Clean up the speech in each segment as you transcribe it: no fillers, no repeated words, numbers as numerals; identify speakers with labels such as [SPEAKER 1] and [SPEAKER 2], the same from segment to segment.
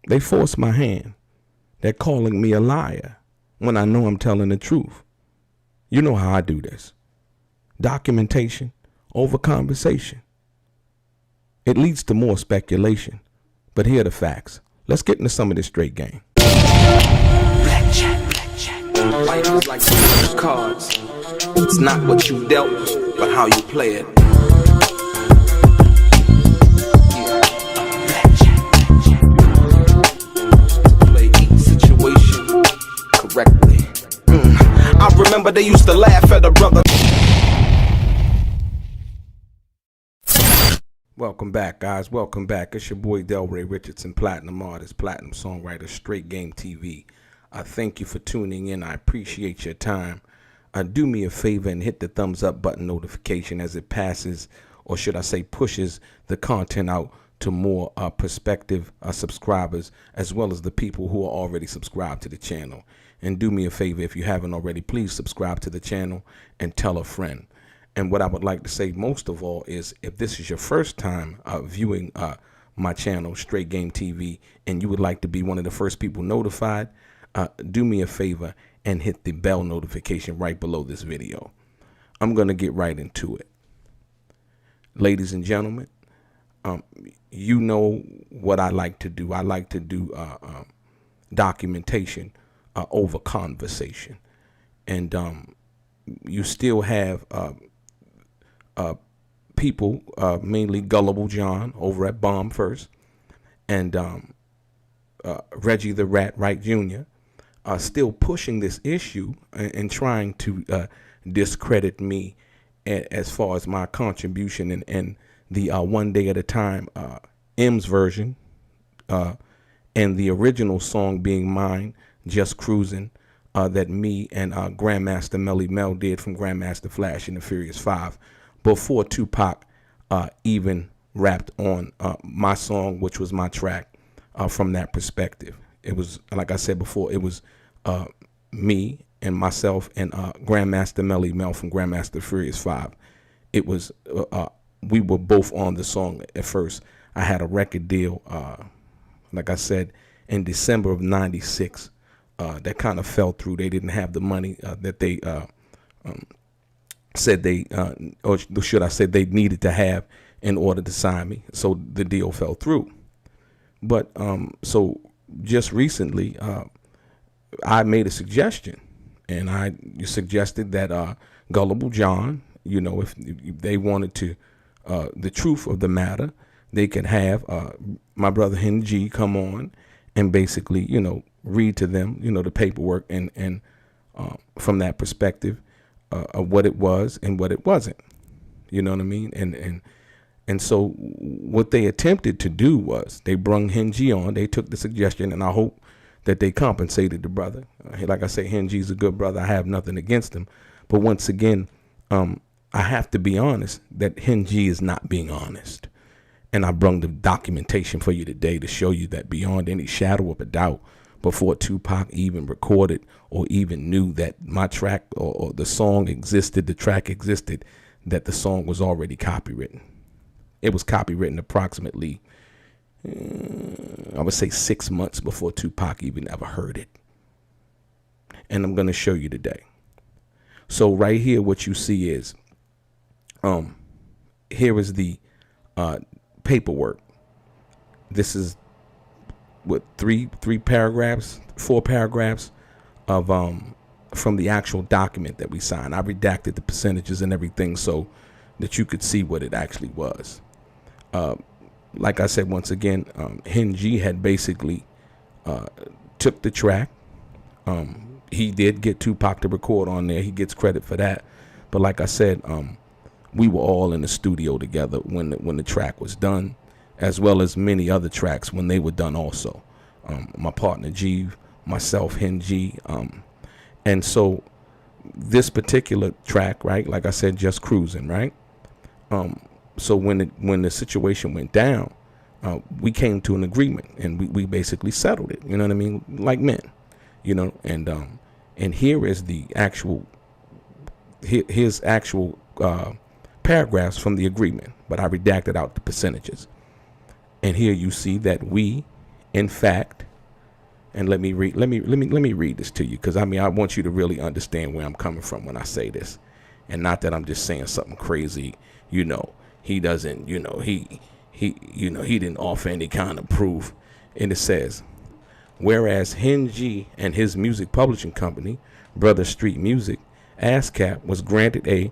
[SPEAKER 1] They force my hand. They're calling me a liar when I know I'm telling the truth. You know how I do this. Documentation over conversation. It leads to more speculation, but here are the facts. Let's get into some of this straight game.
[SPEAKER 2] Blackjack. Life is like those cards. It's not what you dealt, but how you play it. Play each situation correctly. I remember they used to laugh at a brother.
[SPEAKER 1] Welcome back, guys. Welcome back. It's your boy Delray Richardson, platinum artist, platinum songwriter, Straight Game TV. I thank you for tuning in. I appreciate your time. Do me a favor and hit the thumbs up button notification as it passes, or should I say pushes, the content out to more prospective subscribers, as well as the people who are already subscribed to the channel. And do me a favor, if you haven't already, please subscribe to the channel and tell a friend. And what I would like to say most of all is, if this is your first time viewing my channel, Straight Game TV, and you would like to be one of the first people notified, do me a favor and hit the bell notification right below this video. I'm going to get right into it. Ladies and gentlemen, you know what I like to do. I like to do documentation over conversation. And you still have people, mainly Gullible John over at Bomb1st, and Reggie the Rat Wright Jr., still pushing this issue and trying to discredit me as far as my contribution and the One Day at a Time M's version, and the original song being mine, Just Cruising, that me and Grandmaster Melly Mel did from Grandmaster Flash and the Furious 5 before Tupac even rapped on my song, which was my track from that perspective. It was, like I said before, it was me and myself and Grandmaster Melly Mel from Grandmaster Furious 5. It was, we were both on the song at first. I had a record deal, like I said, in December of '96. That kind of fell through. They didn't have the money that they said they, or should I say they needed to have in order to sign me. So the deal fell through. But so just recently, I made a suggestion, and I suggested that Gullible John, you know, if they wanted to, the truth of the matter, they could have my brother Hen G come on and basically, you know, read to them, you know, the paperwork and from that perspective of what it was and what it wasn't. You know what I mean? And so what they attempted to do was they brung Hen G on. They took the suggestion, and I hope that they compensated the brother. Like I say, Hen G's a good brother. I have nothing against him. But once again, I have to be honest that Hen G is not being honest. And I brung the documentation for you today to show you that beyond any shadow of a doubt, before Tupac even recorded or even knew that my track or the song existed, the track existed, that the song was already copywritten. It was copywritten approximately, I would say 6 months before Tupac even ever heard it. And I'm going to show you today. So right here, what you see is, here is the paperwork. This is what, three paragraphs, 4 paragraphs of from the actual document that we signed. I redacted the percentages and everything so that you could see what it actually was. Like I said, once again, Hen G had basically took the track. He did get Tupac to record on there. He gets credit for that. But like I said, we were all in the studio together when the track was done, as well as many other tracks when they were done also. My partner Jeeve, myself, Hen G. And so this particular track, right, like I said, Just Cruising, right? So when the situation went down, we came to an agreement, and we basically settled it, you know what I mean, like men, you know. And here is the actual, his actual paragraphs from the agreement, but I redacted out the percentages. And here you see that we In fact, and let me read this to you, because I want you to really understand where I'm coming from when I say this, and not that I'm just saying something crazy. He doesn't. He didn't offer any kind of proof. And it says, whereas Hen G and his music publishing company, Brother Street Music, ASCAP, was granted a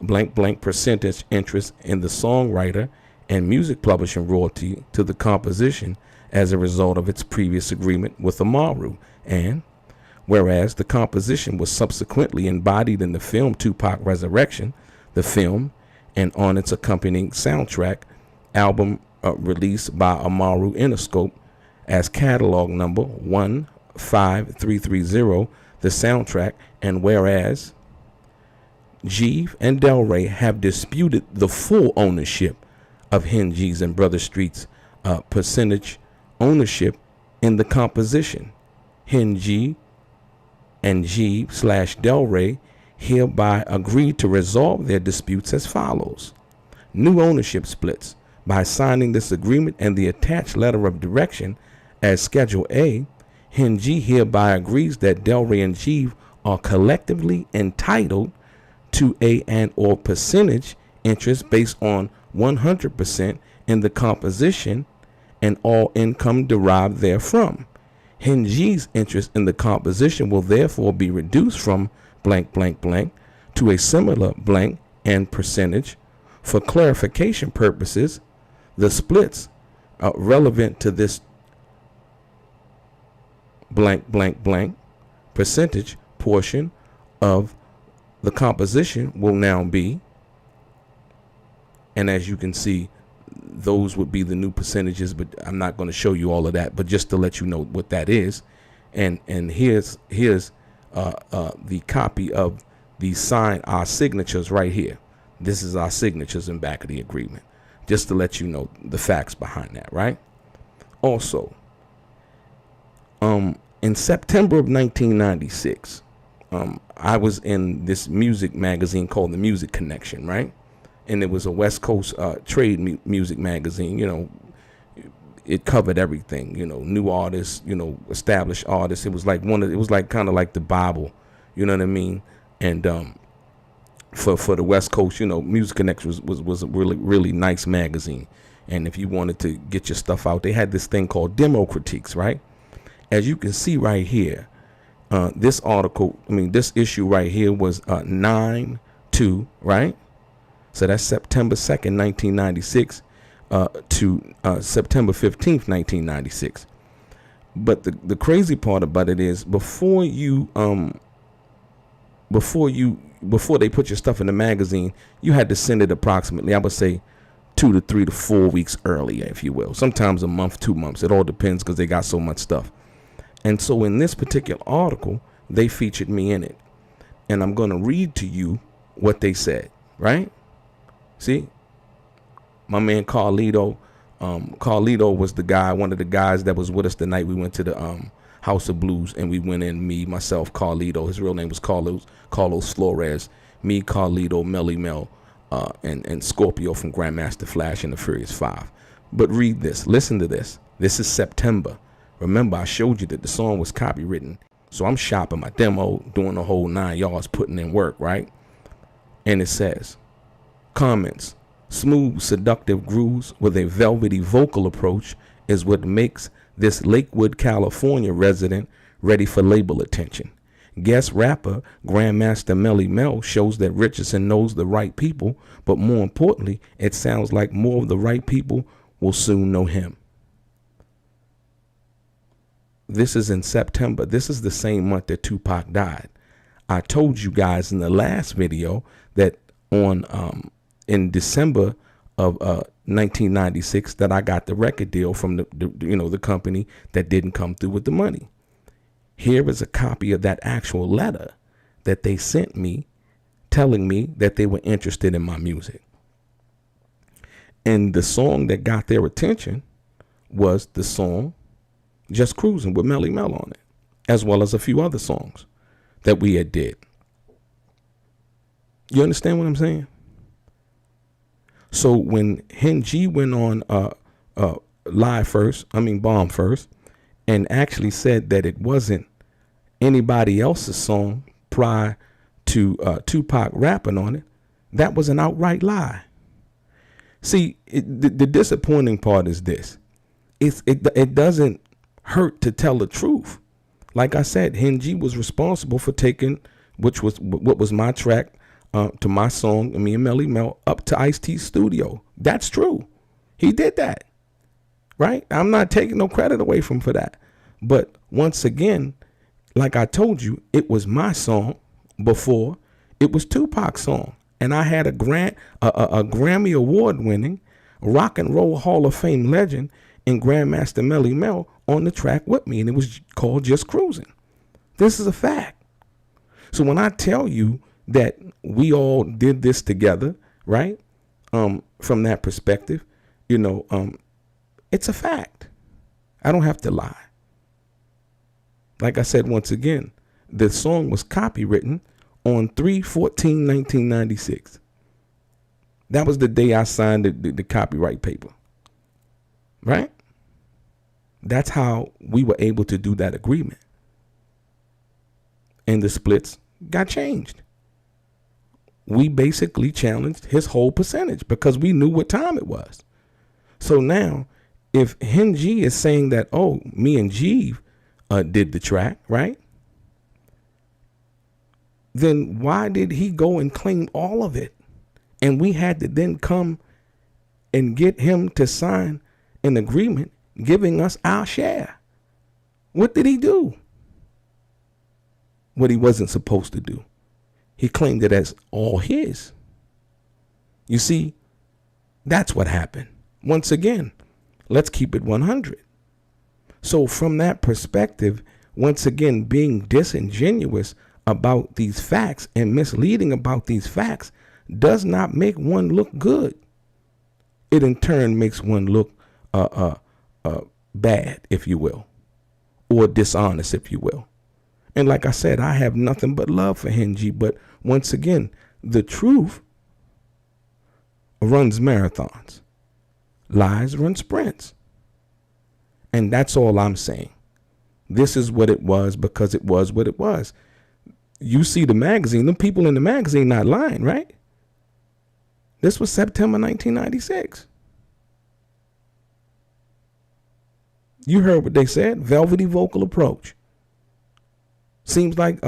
[SPEAKER 1] blank blank percentage interest in the songwriter and music publishing royalty to the composition as a result of its previous agreement with Amaru, and whereas the composition was subsequently embodied in the film Tupac Resurrection, the film, and on its accompanying soundtrack album released by Amaru Interscope as catalog number 15330, the soundtrack, and whereas Jeeve and Delray have disputed the full ownership of Hen G's and Brother Street's percentage ownership in the composition, Hen G and Jeeve/Delray hereby agreed to resolve their disputes as follows. New ownership splits. By signing this agreement and the attached letter of direction as Schedule A, Hen G hereby agrees that Delray and Jeeve are collectively entitled to and/or percentage interest based on 100% in the composition and all income derived therefrom. Hen G's interest in the composition will therefore be reduced from blank blank blank to a similar blank and percentage. For clarification purposes, the splits relevant to this blank blank blank percentage portion of the composition will now be, and as you can see, those would be the new percentages, but I'm not going to show you all of that, but just to let you know what that is. And here's the copy of our signatures right here. This is our signatures in back of the agreement, just to let you know the facts behind that, right? Also, in September of 1996, I was in this music magazine called The Music Connection, right? And it was a West Coast trade music magazine. It covered everything, new artists, established artists. It was like kind of like the Bible, you know what I mean? And for the West Coast, Music Connection was a really, really nice magazine. And if you wanted to get your stuff out, they had this thing called demo critiques, right? As you can see right here, this issue right here was 9/2, right? So that's September 2nd, 1996 to September 15th, 1996. But the crazy part about it is before they put your stuff in the magazine, you had to send it approximately, I would say, 2 to 3 to 4 weeks earlier, if you will. Sometimes a month, 2 months. It all depends because they got so much stuff. And so in this particular article, they featured me in it. And I'm going to read to you what they said, right? See, my man Carlito was the guy, one of the guys that was with us the night we went to the House of Blues, and we went in, me, myself, Carlito. His real name was Carlos Flores. Me, Carlito, Melly Mel, and Scorpio from Grandmaster Flash and the Furious Five. But read this. Listen to this. This is September. Remember, I showed you that the song was copywritten. So I'm shopping my demo, doing the whole 9 yards, putting in work, right? And it says, comments, smooth, seductive grooves with a velvety vocal approach is what makes this Lakewood, California resident ready for label attention. Guest rapper Grandmaster Melly Mel shows that Richardson knows the right people, but more importantly, it sounds like more of the right people will soon know him. This is in September. This is the same month that Tupac died. I told you guys in the last video that in December of 1996 that I got the record deal from the company that didn't come through with the money. Here is a copy of that actual letter that they sent me telling me that they were interested in my music. And the song that got their attention was the song Just Cruising with Melly Mel on it, as well as a few other songs that we had did. You understand what I'm saying? So when Hen G went on Bomb First, and actually said that it wasn't anybody else's song prior to Tupac rapping on it, that was an outright lie. See, the disappointing part is this. It doesn't hurt to tell the truth. Like I said, Hen G was responsible for taking, what was my track to my song, me and Melly Mel, up to Ice-T's studio. That's true. He did that. Right? I'm not taking no credit away from for that. But once again, like I told you, it was my song before it was Tupac's song. And I had a Grammy Award winning Rock and Roll Hall of Fame legend in Grandmaster Melly Mel on the track with me. And it was called Just Cruising. This is a fact. So when I tell you that we all did this together, right? From that perspective, it's a fact. I don't have to lie. Like I said, once again, the song was copywritten on 3/14/1996. That was the day I signed the copyright paper. Right? That's how we were able to do that agreement. And the splits got changed. We basically challenged his whole percentage because we knew what time it was. So now, if Hen G is saying that, oh, me and Jeeve did the track, right? Then why did he go and claim all of it? And we had to then come and get him to sign an agreement giving us our share. What did he do? What he wasn't supposed to do. He claimed it as all his. You see, that's what happened. Once again, let's keep it 100. So from that perspective, once again, being disingenuous about these facts and misleading about these facts does not make one look good. It in turn makes one look bad, if you will, or dishonest, if you will. And like I said, I have nothing but love for Hen G. But once again, the truth runs marathons. Lies run sprints. And that's all I'm saying. This is what it was because it was what it was. You see the magazine, the people in the magazine not lying, right? This was September 1996. You heard what they said, velvety vocal approach. Seems like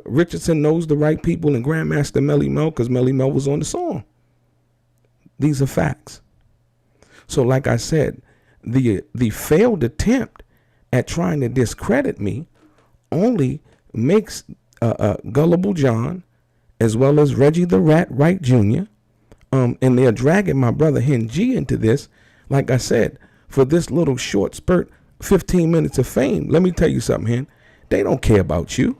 [SPEAKER 1] Richardson knows the right people in Grandmaster Melly Mel because Melly Mel was on the song. These are facts. So like I said, the failed attempt at trying to discredit me only makes Gullible John as well as Reggie the Rat Wright Jr. And they're dragging my brother Hen G into this. Like I said, for this little short spurt, 15 minutes of fame, let me tell you something, Hen. They don't care about you.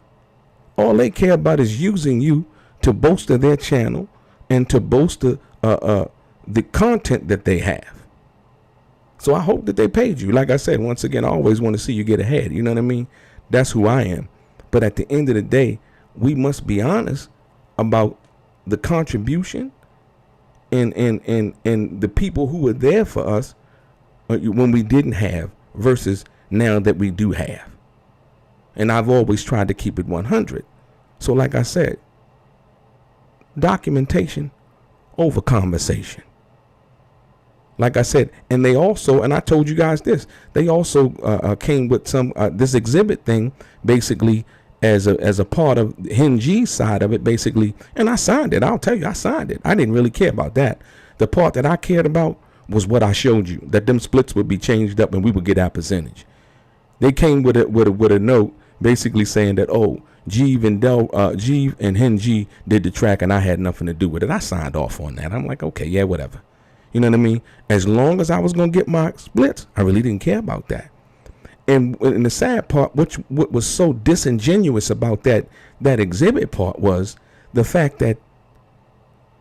[SPEAKER 1] All they care about is using you to bolster their channel and to bolster the content that they have. So I hope that they paid you. Like I said, once again, I always want to see you get ahead. You know what I mean? That's who I am. But at the end of the day, we must be honest about the contribution and the people who were there for us when we didn't have versus now that we do have. And I've always tried to keep it 100. So like I said, documentation over conversation. Like I said, and they also, and I told you guys this, they also came with some, this exhibit thing, basically as a part of Hen G's side of it, basically. And I signed it. I'll tell you, I signed it. I didn't really care about that. The part that I cared about was what I showed you, that them splits would be changed up and we would get our percentage. They came with a note basically saying that, oh, Jeeve and Hen G did the track and I had nothing to do with it. I signed off on that. I'm like, okay, yeah, whatever. You know what I mean? As long as I was going to get my splits, I really didn't care about that. And the sad part, what was so disingenuous about that exhibit part was the fact that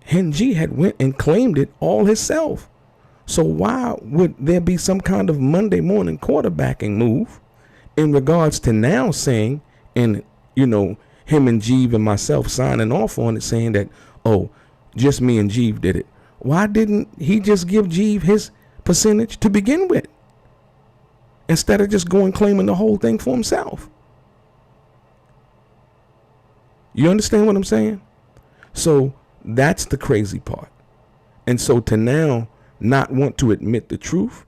[SPEAKER 1] Hen G had went and claimed it all himself. So why would there be some kind of Monday morning quarterbacking move in regards to now saying, and him and Jeeve and myself signing off on it saying that, oh, just me and Jeeve did it. Why didn't he just give Jeeve his percentage to begin with? instead of just going claiming the whole thing for himself. You understand what I'm saying? So that's the crazy part. And so to now not want to admit the truth,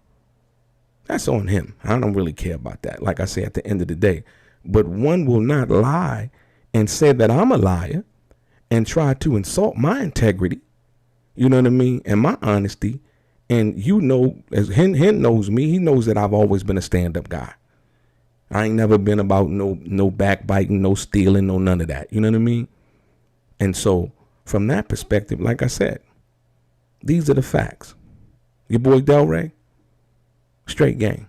[SPEAKER 1] that's on him. I don't really care about that, like I say, at the end of the day. But one will not lie and say that I'm a liar and try to insult my integrity, you know what I mean, and my honesty. And you know, as Hen knows me, he knows that I've always been a stand-up guy. I ain't never been about no backbiting, no stealing, no none of that. You know what I mean? And so from that perspective, like I said, these are the facts. Your boy Delray, straight gang.